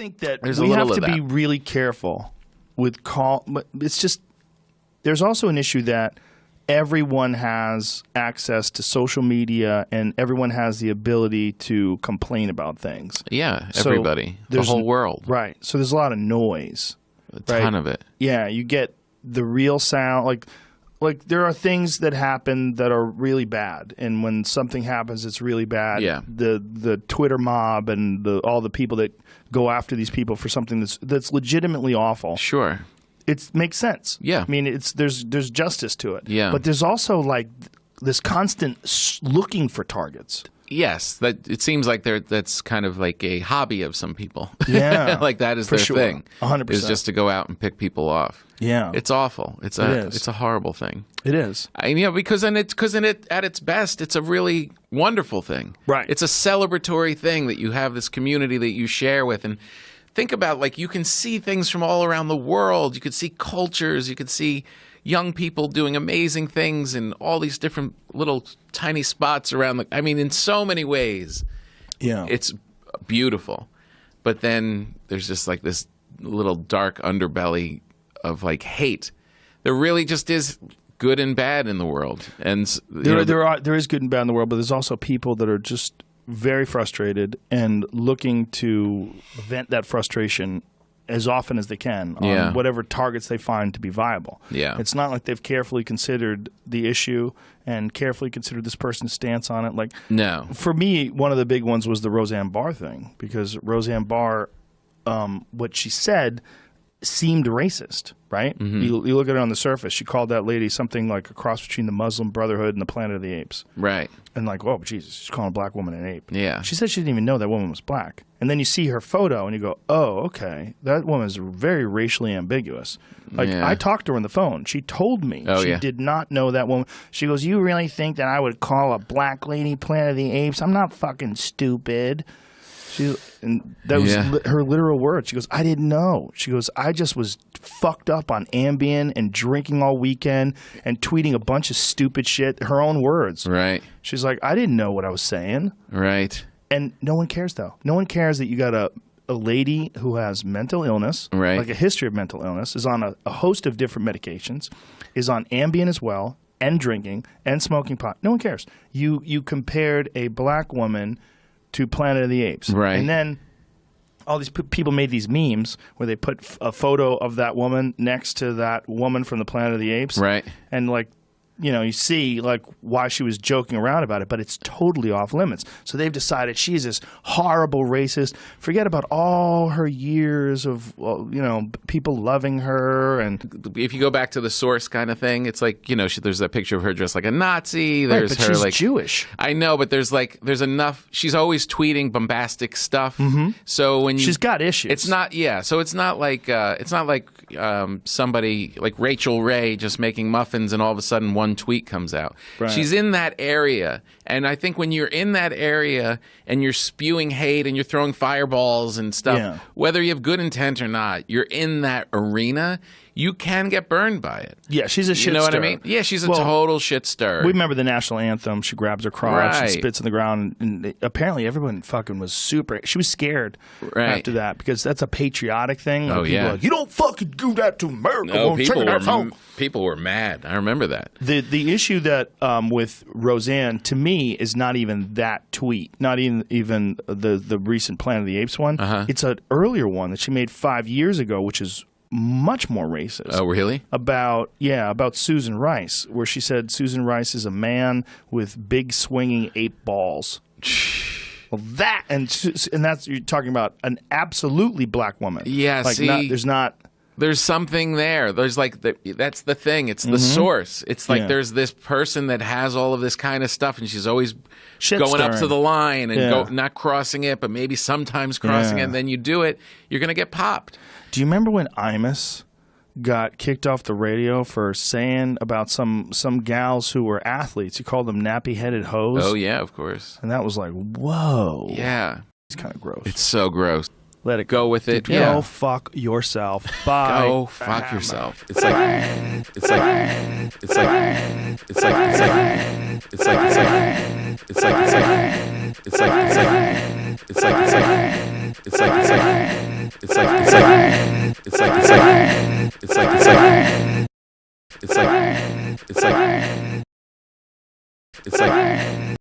think that There's we a have little to of be that. really careful with but it's just there's also an issue that everyone has access to social media and everyone has the ability to complain about things. Yeah, So everybody. The there's whole world. Right. So there's a lot of noise. A ton of it. Yeah, you get the real sound. Like there are things that happen that are really bad, and when something happens, it's really bad. Yeah. The Twitter mob and all the people that go after these people for something that's legitimately awful. Sure. It makes sense. Yeah. I mean, there's justice to it. Yeah. But there's also like this constant looking for targets. Yes, that it seems like that's kind of like a hobby of some people. Yeah. Like that is for their sure. thing. 100%. Is just to go out and pick people off. Yeah. It's awful. It's a horrible thing. It is. Because at its best, it's a really wonderful thing. Right. It's a celebratory thing that you have this community that you share with. And think about, like, you can see things from all around the world. You could see cultures. You could see young people doing amazing things in all these different little tiny spots around in so many ways. Yeah. It's beautiful. But then there's just like this little dark underbelly of like hate. There really just is good and bad in the world. And there is good and bad in the world, but there's also people that are just very frustrated and looking to vent that frustration as often as they can on whatever targets they find to be viable. Yeah. It's not like they've carefully considered the issue and carefully considered this person's stance on it. Like, no. For me, one of the big ones was the Roseanne Barr thing, because Roseanne Barr, what she said seemed racist, right? Mm-hmm. You look at it on the surface. She called that lady something like a cross between the Muslim Brotherhood and the Planet of the Apes. Right. And like, oh, Jesus, she's calling a black woman an ape. Yeah. She said she didn't even know that woman was black. And then you see her photo and you go, oh, okay, that woman is very racially ambiguous. Like, I talked to her on the phone. She told me she did not know that woman. She goes, you really think that I would call a black lady Planet of the Apes? I'm not fucking stupid. And that was her literal words. She goes, I didn't know. She goes, I just was fucked up on Ambien and drinking all weekend and tweeting a bunch of stupid shit. Her own words. Right. She's like, I didn't know what I was saying. Right. And no one cares, though. No one cares that you got a lady who has mental illness, like a history of mental illness, is on a host of different medications, is on Ambien as well, and drinking, and smoking pot. No one cares. You compared a black woman to Planet of the Apes. Right. And then all these people made these memes where they put a photo of that woman next to that woman from the Planet of the Apes. Right. And like, you see like why she was joking around about it, but it's totally off limits. So they've decided she's this horrible racist. Forget about all her years of, people loving her. And if you go back to the source kind of thing, it's like, there's that picture of her dressed like a Nazi. There's but her she's like Jewish. I know, but there's enough. She's always tweeting bombastic stuff. Mm-hmm. So when she's got issues. It's not. Yeah. So it's not like somebody like Rachel Ray just making muffins and all of a sudden one tweet comes out. Right. She's in that area. And I think when you're in that area and you're spewing hate and you're throwing fireballs and stuff, whether you have good intent or not, you're in that arena, you can get burned by it. Yeah, she's a shit You know what I stirrer. mean? Yeah, she's a total shit stirrer. We remember the national anthem. She grabs her crotch and Right. spits in the ground. And apparently everyone fucking was she was scared after that, because that's a patriotic thing. Oh, people are like, you don't fucking do that to America. No, people were mad. I remember that. The issue that with Roseanne, to me, is not even that tweet, not even the recent Planet of the Apes one. It's an earlier one that she made 5 years ago, which is much more racist. Oh, really? About Susan Rice, where she said Susan Rice is a man with big swinging ape balls. Well, and that's, you're talking about an absolutely black woman. Yeah, like there's something there. There's like that's the thing. It's the source. It's like there's this person that has all of this kind of stuff, and she's always going up to the line and not crossing it, but maybe sometimes crossing it. And then you do it, you're gonna get popped. Do you remember when Imus got kicked off the radio for saying about some gals who were athletes? He called them nappy-headed hoes. Oh yeah, of course. And that was like, whoa. Yeah. It's kind of gross. It's so gross. Let it go with it. Go fuck yourself. Bye. Go fuck yourself. It's like it's like it's like it's like it's like it's like it's like it's like it's like it's like it's like it's like